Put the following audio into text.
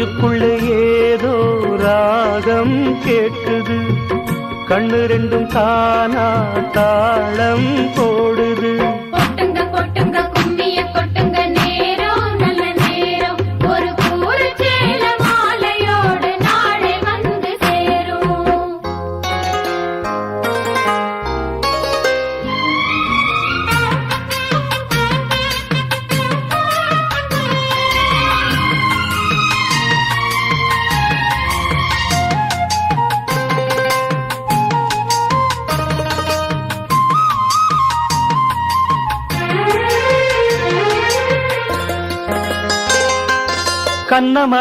நெஞ்சுக்குள்ள ஏதோ ராகம் கேட்குது, கண்ணு ரெண்டும் தானா தாளம் போடுது. கொட்டுங்க கொட்டுங்க கும்மிய கொட்டுங்க, நேரம் நல்ல நேரம், ஒரு கூறு சேல மாலையோடு நாளை வந்து சேரும். கண்ணம